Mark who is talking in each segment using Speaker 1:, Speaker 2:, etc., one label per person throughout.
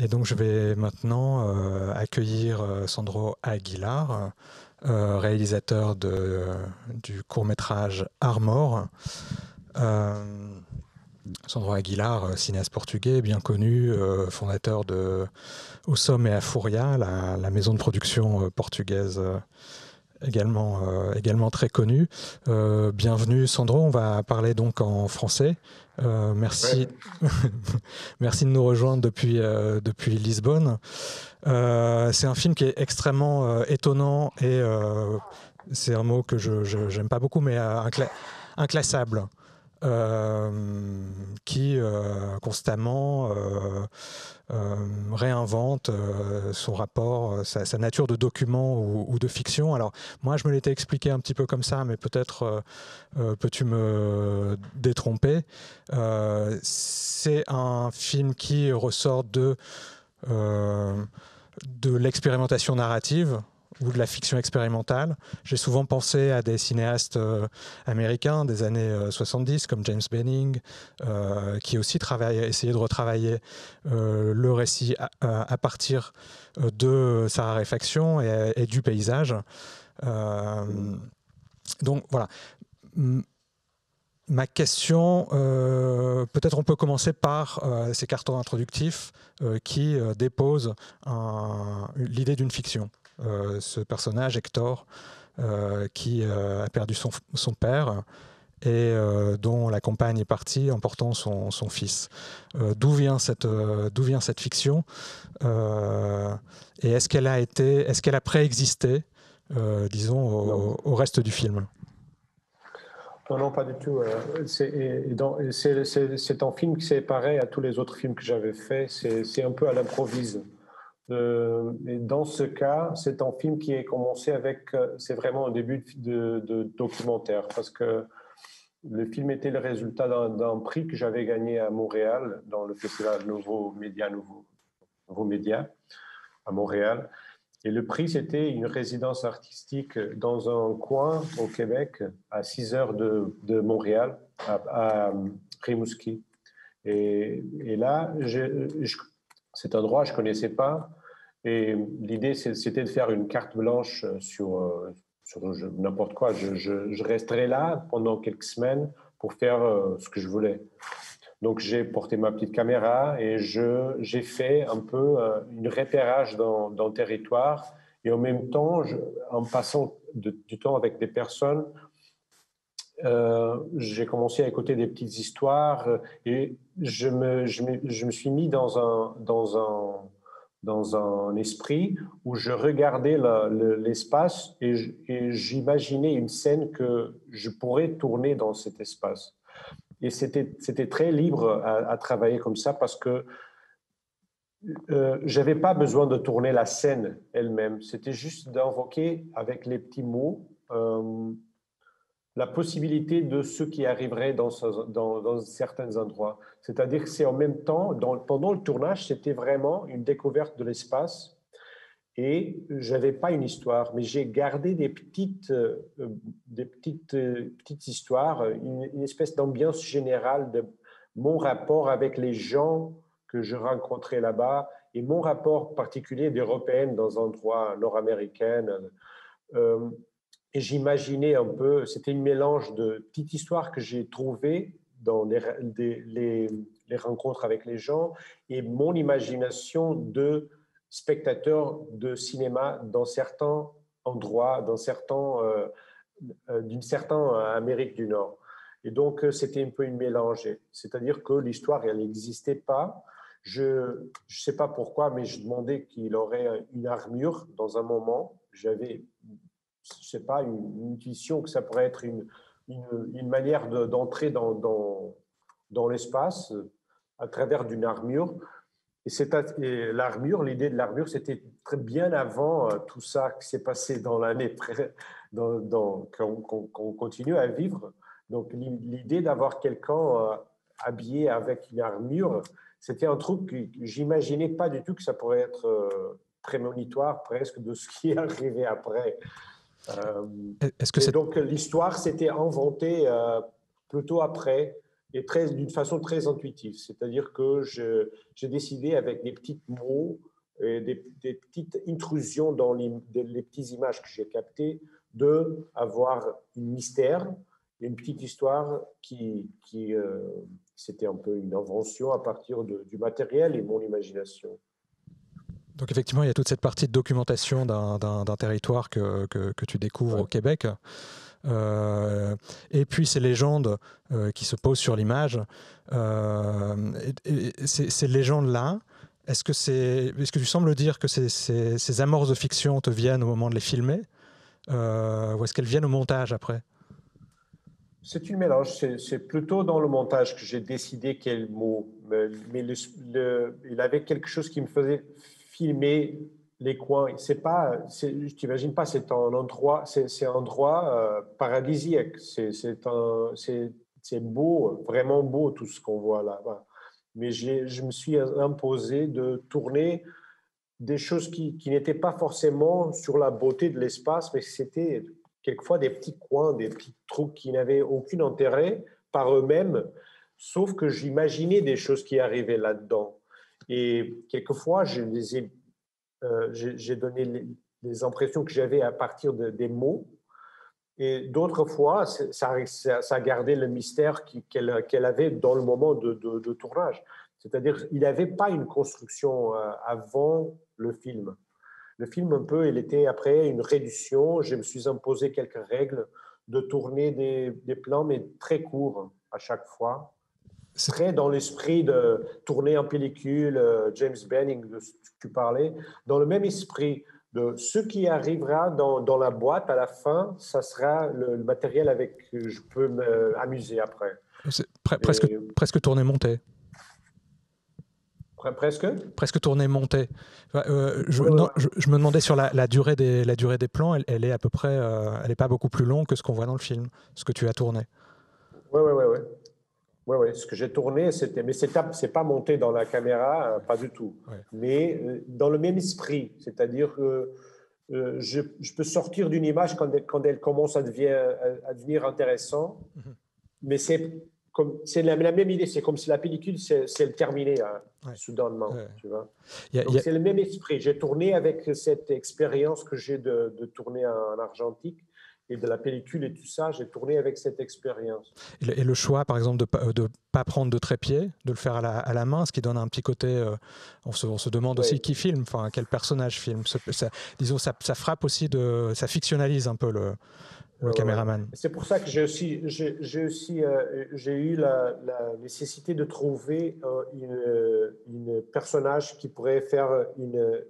Speaker 1: Et donc je vais maintenant accueillir Sandro Aguilar, réalisateur du court-métrage Armor. Euh, Sandro Aguilar, cinéaste portugais, bien connu, fondateur de Ossom et Afuria, la maison de production portugaise également très connue. Bienvenue Sandro, on va parler donc en français. Merci,
Speaker 2: Ouais.
Speaker 1: merci de nous rejoindre depuis Lisbonne. C'est un film qui est extrêmement étonnant et c'est un mot que je n'aime pas beaucoup, mais inclassable. Qui constamment réinvente son rapport, sa nature de document ou de fiction. Alors moi je me l'étais expliqué un petit peu comme ça, mais peut-être peux-tu me détromper. C'est un film qui ressort de l'expérimentation narrative ou de la fiction expérimentale. J'ai souvent pensé à des cinéastes américains des années 70 comme James Benning, qui aussi essayaient de retravailler le récit à partir de sa raréfaction et du paysage. Donc voilà. Ma question, peut-être on peut commencer par ces cartons introductifs qui déposent l'idée d'une fiction. Ce personnage, Hector, qui a perdu son père et dont la compagne est partie emportant son fils. D'où vient cette fiction et est-ce qu'elle a préexisté, disons,
Speaker 2: Non.
Speaker 1: au reste du film?
Speaker 2: Non, non, pas du tout. C'est un film qui s'est pareil à tous les autres films que j'avais faits. C'est un peu à l'improvise. Et dans ce cas, c'est un film qui est commencé avec. C'est vraiment un début de documentaire parce que le film était le résultat d'un prix que j'avais gagné à Montréal dans le festival Nouveau Média à Montréal. Et le prix, c'était une résidence artistique dans un coin au Québec, à 6 heures de Montréal, à Rimouski. Et là, cet endroit, je ne connaissais pas. Et l'idée, c'était de faire une carte blanche sur n'importe quoi. Je resterai là pendant quelques semaines pour faire ce que je voulais. Donc, j'ai porté ma petite caméra et j'ai fait un peu une repérage dans le territoire. Et en même temps, en passant du temps avec des personnes, j'ai commencé à écouter des petites histoires et je me suis mis dans un esprit où je regardais l'espace et j'imaginais une scène que je pourrais tourner dans cet espace. Et c'était très libre à travailler comme ça parce que je n'avais pas besoin de tourner la scène elle-même. C'était juste d'invoquer avec les petits mots la possibilité de ce qui arriverait dans certains endroits. C'est-à-dire que c'est en même temps, pendant le tournage, c'était vraiment une découverte de l'espace et je n'avais pas une histoire, mais j'ai gardé petites histoires, une espèce d'ambiance générale de mon rapport avec les gens que je rencontrais là-bas et mon rapport particulier d'Européenne dans un endroit nord-américain. Euh, et j'imaginais un peu, c'était un mélange de petites histoires que j'ai trouvées dans les rencontres avec les gens et mon imagination de spectateur de cinéma dans certains endroits, d'une certaine Amérique du Nord. Et donc, c'était un peu une mélange. C'est-à-dire que l'histoire, elle n'existait pas. Je ne sais pas pourquoi, mais je demandais qu'il aurait une armure dans un moment. J'avais, je sais pas, une intuition que ça pourrait être une manière d'entrer dans l'espace à travers d'une armure. Et l'armure, l'idée de l'armure, c'était très bien avant tout ça qui s'est passé dans l'année qu'on continue à vivre. Donc l'idée d'avoir quelqu'un habillé avec une armure, c'était un truc que j'imaginais pas du tout que ça pourrait être prémonitoire presque de ce qui est arrivé après. Euh,
Speaker 1: Est-ce que
Speaker 2: et
Speaker 1: c'est
Speaker 2: donc l'histoire s'était inventée plutôt après. et d'une façon très intuitive. C'est-à-dire que j'ai décidé avec des petits mots, des petites intrusions dans les petites images que j'ai captées, d'avoir un mystère, une petite histoire c'était un peu une invention à partir du matériel et mon imagination.
Speaker 1: Donc effectivement, il y a toute cette partie de documentation d'un territoire que tu découvres au Québec. Et puis ces légendes qui se posent sur l'image. Ces légendes-là, est-ce que tu sembles dire que ces amorces de fiction te viennent au moment de les filmer ou est-ce qu'elles viennent au montage après?
Speaker 2: C'est une mélange. C'est plutôt dans le montage que j'ai décidé quel mot. Mais il avait quelque chose qui me faisait filmer les coins. Je t'imagine pas, c'est un endroit, c'est un endroit paradisiaque. C'est beau, vraiment beau tout ce qu'on voit là-bas. Mais je me suis imposé de tourner des choses qui n'étaient pas forcément sur la beauté de l'espace, mais c'était quelquefois des petits coins, des petits trucs qui n'avaient aucun intérêt par eux-mêmes, sauf que j'imaginais des choses qui arrivaient là-dedans. Et quelquefois, j'ai donné les impressions que j'avais à partir des mots, et d'autres fois, ça gardait le mystère qu'elle avait dans le moment de tournage. C'est-à-dire, il n'avait pas une construction avant le film. Le film, un peu, il était après une réduction. Je me suis imposé quelques règles de tourner des plans, mais très courts à chaque fois. Très dans l'esprit de tourner en pellicule, James Benning, de ce que tu parlais, dans le même esprit de ce qui arrivera dans la boîte à la fin, ça sera le matériel avec que je peux m'amuser après.
Speaker 1: C'est presque tourné-monté. Presque tourné-monté. Je me demandais sur la durée des plans, elle est à peu près, elle n'est pas beaucoup plus longue que ce qu'on voit dans le film, ce que tu as tourné.
Speaker 2: Oui, ce que j'ai tourné, mais c'est pas monté dans la caméra, pas du tout.
Speaker 1: Ouais.
Speaker 2: Mais dans le même esprit, c'est-à-dire que je peux sortir d'une image quand elle commence à devenir intéressante, mais c'est la même idée. C'est comme si la pellicule, c'est terminé soudainement.
Speaker 1: Ouais.
Speaker 2: Tu vois. Donc c'est le même esprit. J'ai tourné avec cette expérience que j'ai de tourner en argentique. Et de la pellicule et tout ça, j'ai tourné avec cette expérience.
Speaker 1: Et le choix, par exemple, de ne pas prendre de trépied, de le faire à la main, ce qui donne un petit côté... on se demande aussi qui filme, enfin, quel personnage filme. Disons, ça frappe aussi, ça fictionnalise un peu le caméraman.
Speaker 2: C'est pour ça que j'ai eu la nécessité de trouver une personnage qui pourrait faire une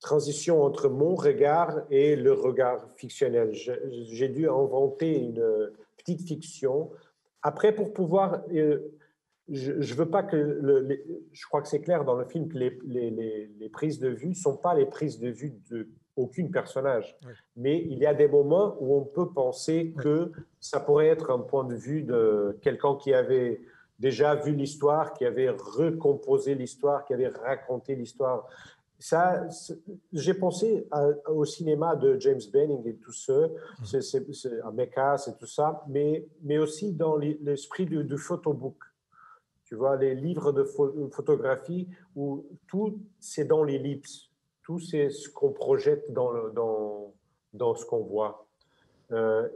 Speaker 2: transition entre mon regard et le regard fictionnel. J'ai dû inventer une petite fiction. Après, pour pouvoir... je veux pas que... je crois que c'est clair dans le film que les prises de vue ne sont pas les prises de vue d'aucun personnage. Oui. Mais il y a des moments où on peut penser que ça pourrait être un point de vue de quelqu'un qui avait déjà vu l'histoire, qui avait recomposé l'histoire, qui avait raconté l'histoire. Ça, j'ai pensé au cinéma de James Benning et tout ça, à Mecca, c'est tout ça, mais aussi dans l'esprit du photobook. Tu vois, les livres de photographie où tout, c'est dans l'ellipse. Tout, c'est ce qu'on projette dans ce qu'on voit.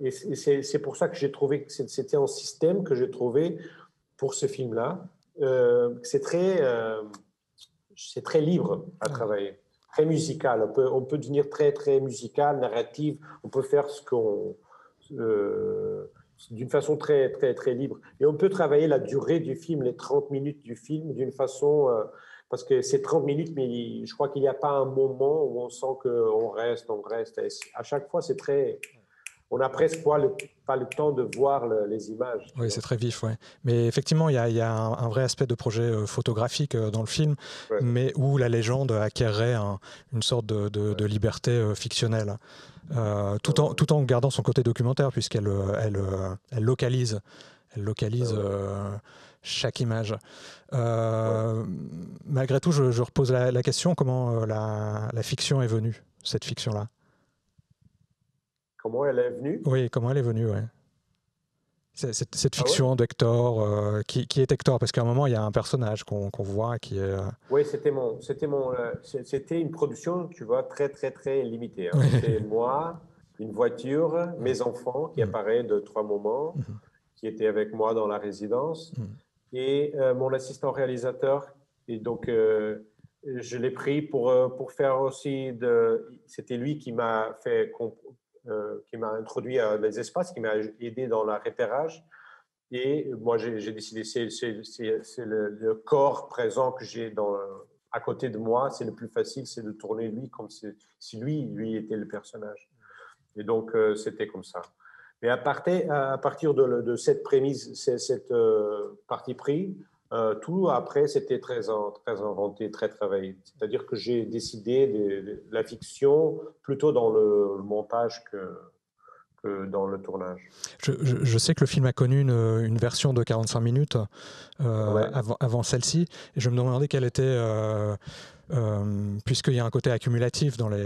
Speaker 2: Et c'est pour ça que j'ai trouvé que c'était un système que j'ai trouvé pour ce film-là. C'est très libre à travailler, très musical. On peut devenir très, très musical, narratif. On peut faire ce qu'on... d'une façon très, très, très libre. Et on peut travailler la durée du film, les 30 minutes du film, d'une façon... parce que c'est 30 minutes, mais je crois qu'il n'y a pas un moment où on sent qu'on reste. Et à chaque fois, c'est très... On n'a presque pas le temps de voir les images.
Speaker 1: Oui, c'est très vif, ouais. Mais effectivement, il y a un vrai aspect de projet photographique dans le film, mais où la légende acquerrait une sorte de liberté fictionnelle, tout en gardant son côté documentaire, puisqu'elle localise chaque image. Malgré tout, je repose la question, comment la fiction est venue, cette fiction-là?
Speaker 2: Comment elle est venue?
Speaker 1: Oui, comment elle est venue, oui. Cette
Speaker 2: Ah ouais?
Speaker 1: fiction d'Hector, qui est Hector? Parce qu'à un moment, il y a un personnage qu'on voit qui est...
Speaker 2: Oui, c'était une production, tu vois, très, très, très limitée, hein. C'est moi, une voiture, mes enfants qui
Speaker 1: Mm,
Speaker 2: apparaissent de trois moments,
Speaker 1: mm,
Speaker 2: qui étaient avec moi dans la résidence,
Speaker 1: mm,
Speaker 2: et mon assistant réalisateur. Et donc, je l'ai pris pour faire aussi de. C'était lui qui m'a qui m'a introduit à les espaces, qui m'a aidé dans le repérage. Et moi, j'ai décidé, c'est le corps présent que j'ai à côté de moi, c'est le plus facile, c'est de tourner lui comme si lui était le personnage. Et donc, c'était comme ça. Mais à partir de cette prémisse, cette partie pris, tout après, c'était très inventé, très travaillé. C'est-à-dire que j'ai décidé de la fiction plutôt dans le montage que dans le tournage.
Speaker 1: Je sais que le film a connu une version de 45 minutes
Speaker 2: Ouais.
Speaker 1: avant celle-ci, et je me demandais quelle était, puisqu'il y a un côté accumulatif dans les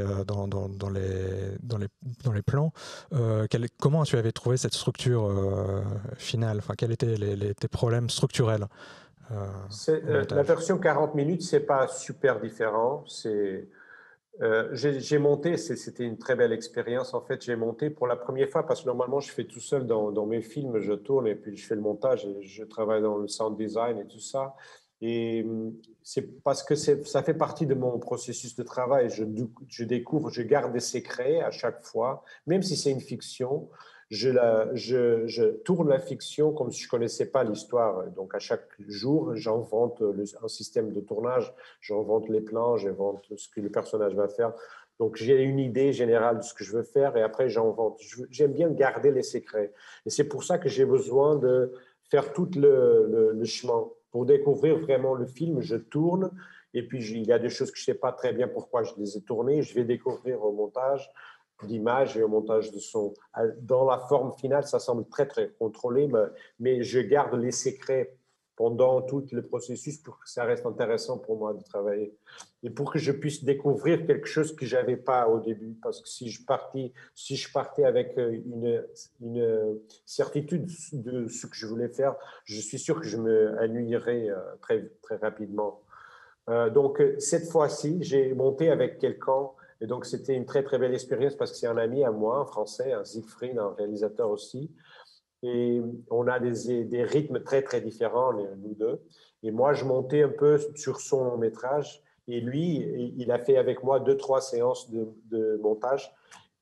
Speaker 1: plans, comment tu avais trouvé cette structure finale? Enfin, quels étaient tes problèmes structurels au
Speaker 2: La
Speaker 1: montage?
Speaker 2: version 40 minutes, c'est pas super différent. J'ai monté, c'était une très belle expérience. En fait, j'ai monté pour la première fois parce que normalement, je fais tout seul dans mes films, je tourne et puis je fais le montage et je travaille dans le sound design et tout ça. Et c'est parce que ça fait partie de mon processus de travail. Je découvre, je garde des secrets à chaque fois, même si c'est une fiction. Je tourne la fiction comme si je connaissais pas l'histoire. Donc, à chaque jour, j'invente un système de tournage, j'invente les plans, j'invente ce que le personnage va faire. Donc, j'ai une idée générale de ce que je veux faire et après, j'invente. J'aime bien garder les secrets. Et c'est pour ça que j'ai besoin de faire tout le chemin. Pour découvrir vraiment le film, je tourne et puis il y a des choses que je ne sais pas très bien pourquoi je les ai tournées. Je vais découvrir au montage d'image et au montage de son. Dans la forme finale, ça semble très, très contrôlé, mais je garde les secrets pendant tout le processus pour que ça reste intéressant pour moi de travailler et pour que je puisse découvrir quelque chose que je n'avais pas au début. Parce que si je partais avec une certitude de ce que je voulais faire, je suis sûr que je me ennuierais très, très rapidement. Donc, cette fois-ci, j'ai monté avec quelqu'un. Et donc, c'était une très, très belle expérience parce que c'est un ami à moi, un Français, un Siegfried, un réalisateur aussi. Et on a des rythmes très, très différents, nous deux. Et moi, je montais un peu sur son long métrage. Et lui, il a fait avec moi deux, trois séances de montage.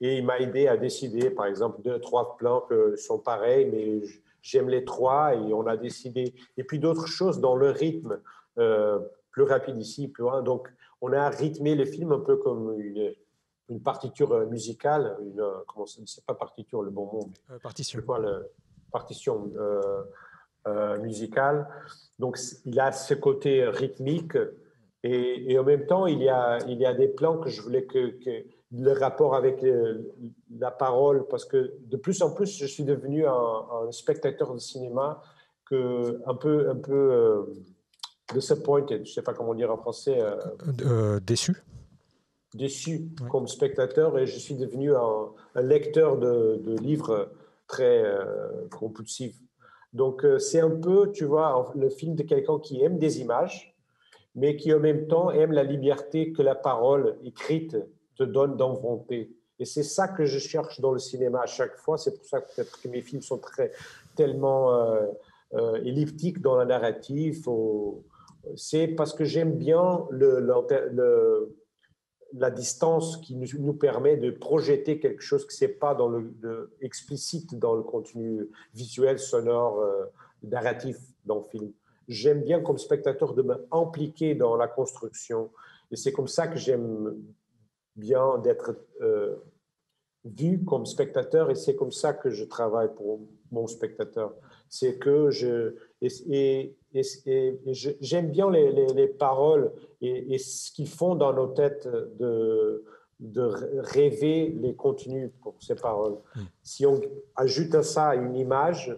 Speaker 2: Et il m'a aidé à décider, par exemple, deux, trois plans qui sont pareils, mais j'aime les trois. Et on a décidé. Et puis d'autres choses dans le rythme, euh, plus rapide ici, plus loin. Donc, on a rythmé le film un peu comme une partiture musicale. Comment ça, c'est pas partiture le bon mot, mais
Speaker 1: Partition.
Speaker 2: je vois le partition musicale. Donc, il a ce côté rythmique et en même temps, il y a des plans que je voulais que le rapport avec la parole, parce que de plus en plus, je suis devenu un spectateur de cinéma un peu disappointed, je ne sais pas comment dire en français,
Speaker 1: Déçu?
Speaker 2: déçu
Speaker 1: Oui.
Speaker 2: comme spectateur et je suis devenu un lecteur de livres très compulsif. Donc, c'est un peu, tu vois, le film de quelqu'un qui aime des images, mais qui en même temps aime la liberté que la parole écrite te donne d'inventer. Et c'est ça que je cherche dans le cinéma à chaque fois. C'est pour ça que peut-être que mes films sont tellement elliptiques dans la narrative. C'est parce que j'aime bien la distance qui nous permet de projeter quelque chose qui n'est pas explicite dans le contenu visuel, sonore, narratif dans le film. J'aime bien comme spectateur de m'impliquer dans la construction et c'est comme ça que j'aime bien d'être vu comme spectateur et c'est comme ça que je travaille pour mon spectateur. C'est que j'aime bien les paroles et ce qu'ils font dans nos têtes de rêver les contenus pour ces paroles. Si on ajoute à ça une image,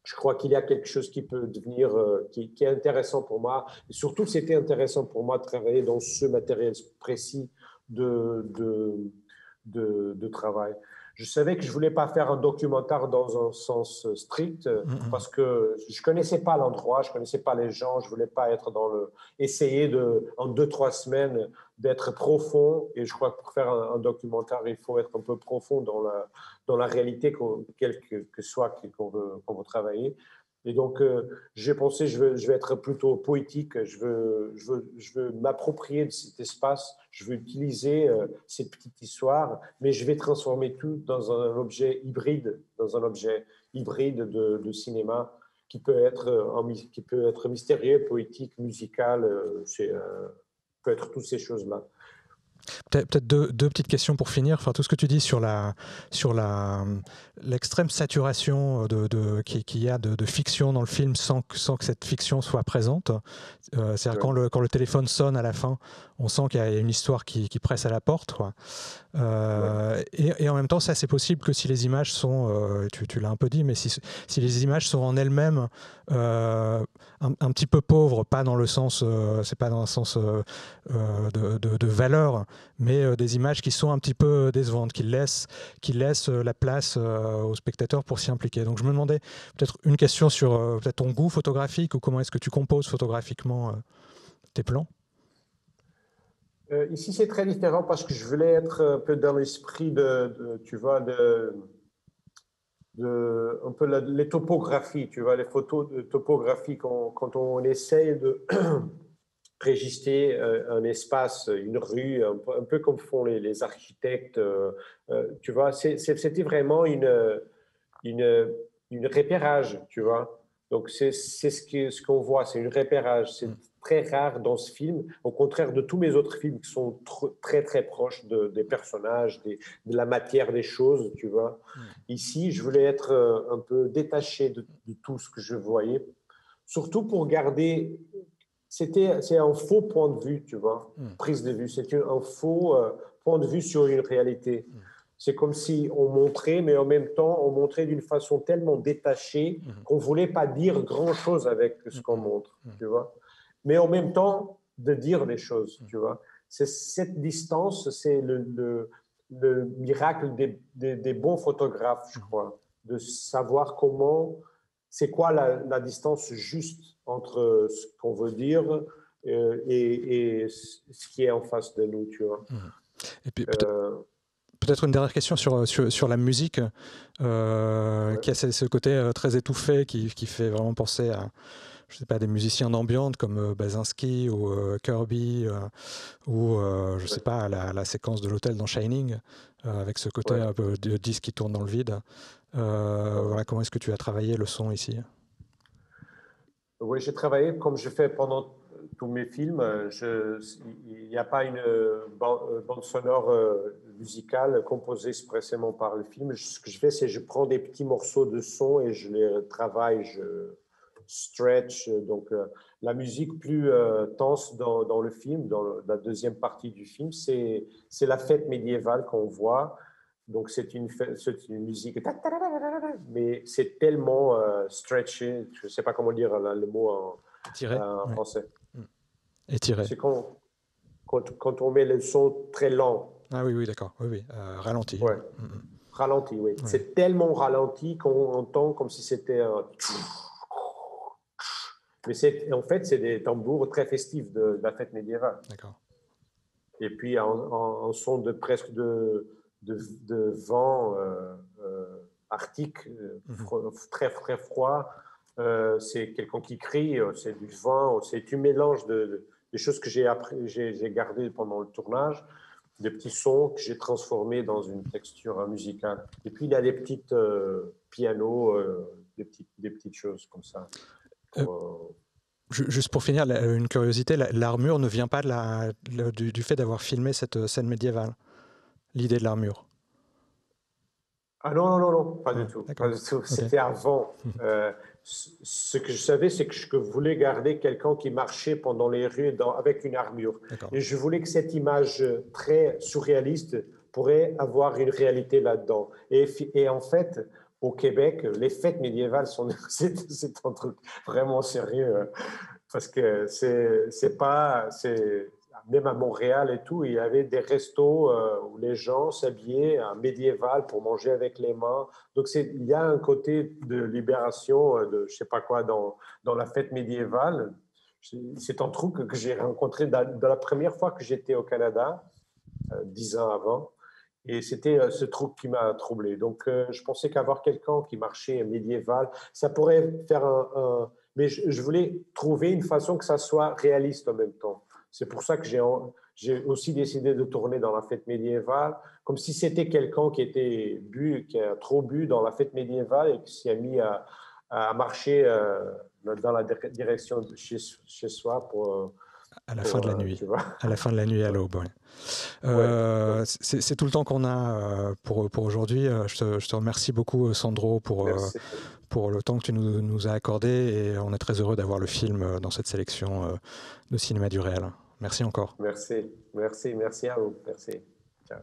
Speaker 2: je crois qu'il y a quelque chose qui peut devenir, qui est intéressant pour moi. Et surtout, c'était intéressant pour moi de travailler dans ce matériel précis de, de, de travail. je savais que je voulais pas faire un documentaire dans un sens strict parce que je connaissais pas l'endroit, je connaissais pas les gens, je voulais pas être essayer en 2, 3 semaines d'être profond. Et je crois que pour faire un documentaire, il faut être un peu profond dans la réalité, quelle que soit qu'on veut travailler. Et donc, j'ai pensé, je vais être plutôt poétique, je veux m'approprier de cet espace, je veux utiliser cette petite histoire, mais je vais transformer tout dans un objet hybride, de cinéma qui peut être mystérieux, poétique, musical, peut être toutes ces choses-là.
Speaker 1: Peut-être deux petites questions pour finir. Enfin, tout ce que tu dis sur l'extrême saturation qu'il y a de fiction dans le film sans que cette fiction soit présente. C'est-à-dire quand le téléphone sonne à la fin, on sent qu'il y a une histoire qui presse à la porte, quoi. Et en même temps, ça c'est possible que si les images sont, tu l'as un peu dit, mais si les images sont en elles-mêmes un petit peu pauvres, pas dans le sens, c'est pas dans le sens de valeur, mais des images qui sont un petit peu décevantes, qui laissent la place aux spectateurs pour s'y impliquer. Donc je me demandais peut-être une question sur peut-être ton goût photographique ou comment est-ce que tu composes photographiquement tes plans.
Speaker 2: Ici, c'est très différent parce que je voulais être un peu dans l'esprit tu vois, un peu les topographies, tu vois, les photos de topographie quand on essaye de registrer un espace, une rue, un peu comme font les architectes. Tu vois, c'était vraiment une repérage, tu vois. Donc, c'est ce qu'on voit, c'est une repérage. C'est très rare dans ce film, au contraire de tous mes autres films qui sont très, très proches des personnages, de la matière des choses, tu vois. Ici, je voulais être un peu détaché de tout ce que je voyais, surtout pour garder... C'est un faux point de vue, tu vois, prise de vue. C'est un faux point de vue sur une réalité. C'est comme si on montrait, mais en même temps, on montrait d'une façon tellement détachée qu'on ne voulait pas dire grand-chose avec ce qu'on montre, tu vois. Mais en même temps, de dire des choses, tu vois. C'est cette distance, c'est le miracle des bons photographes, je crois, de savoir c'est quoi la distance juste entre ce qu'on veut dire et ce qui est en face de nous, tu vois.
Speaker 1: Et puis peut-être une dernière question sur la musique, qui a ce côté très étouffé, qui fait vraiment penser à, je sais pas, des musiciens d'ambiance comme Basinski ou Kirby, ou je sais pas, la séquence de l'hôtel dans Shining, avec ce côté un peu de disque qui tourne dans le vide. Voilà, comment est-ce que tu as travaillé le son ici?
Speaker 2: Oui, j'ai travaillé comme je fais pendant tous mes films. Il n'y a pas une bande sonore musicale composée expressément par le film. Ce que je fais, c'est que je prends des petits morceaux de son et je les travaille, je stretch. Donc, la musique plus tense dans le film, dans la deuxième partie du film, c'est la fête médiévale qu'on voit. Donc, c'est une musique, mais c'est tellement stretché, je ne sais pas comment dire le mot en français.
Speaker 1: Étiré.
Speaker 2: C'est quand on met le son très lent.
Speaker 1: Ah oui, d'accord. Oui. Ralenti.
Speaker 2: Ouais. Ralenti, oui. Ouais. C'est tellement ralenti qu'on entend comme si c'était un... Mais en fait, c'est des tambours très festifs de la fête médiévale.
Speaker 1: D'accord.
Speaker 2: Et puis, en son presque de vent arctique, très, très froid. C'est quelqu'un qui crie, c'est du vent, c'est un mélange des choses que j'ai gardées pendant le tournage, des petits sons que j'ai transformés dans une texture musicale. Et puis, il y a des petits pianos, des petites choses comme ça.
Speaker 1: Juste pour finir, une curiosité, l'armure ne vient pas du fait d'avoir filmé cette scène médiévale, l'idée de l'armure?
Speaker 2: Ah non, pas du tout. Pas du tout.
Speaker 1: Okay.
Speaker 2: C'était avant. Ce que je savais, c'est que je voulais garder quelqu'un qui marchait pendant les rues avec une armure. Et je voulais que cette image très surréaliste pourrait avoir une réalité là-dedans. Et en fait, au Québec, les fêtes médiévales, c'est un truc vraiment sérieux. Parce que même à Montréal et tout, il y avait des restos où les gens s'habillaient en médiéval pour manger avec les mains. Donc, il y a un côté de libération, de je sais pas quoi, dans la fête médiévale. C'est un truc que j'ai rencontré dans la première fois que j'étais au Canada, 10 ans avant. Et c'était ce truc qui m'a troublé. Donc, je pensais qu'avoir quelqu'un qui marchait médiéval, ça pourrait faire mais je voulais trouver une façon que ça soit réaliste en même temps. C'est pour ça que j'ai aussi décidé de tourner dans la fête médiévale, comme si c'était quelqu'un qui a trop bu dans la fête médiévale et qui s'est mis à marcher dans la direction de chez soi
Speaker 1: À la fin de la
Speaker 2: tu
Speaker 1: nuit.
Speaker 2: vois.
Speaker 1: À la fin de la nuit, à l'aube, ouais.
Speaker 2: Ouais, ouais.
Speaker 1: C'est tout le temps qu'on a pour aujourd'hui. Je te remercie beaucoup, Sandro,
Speaker 2: Merci.
Speaker 1: pour le temps que tu nous as accordé et on est très heureux d'avoir le film dans cette sélection de cinéma du réel. Merci encore.
Speaker 2: Merci à vous. Merci. Ciao.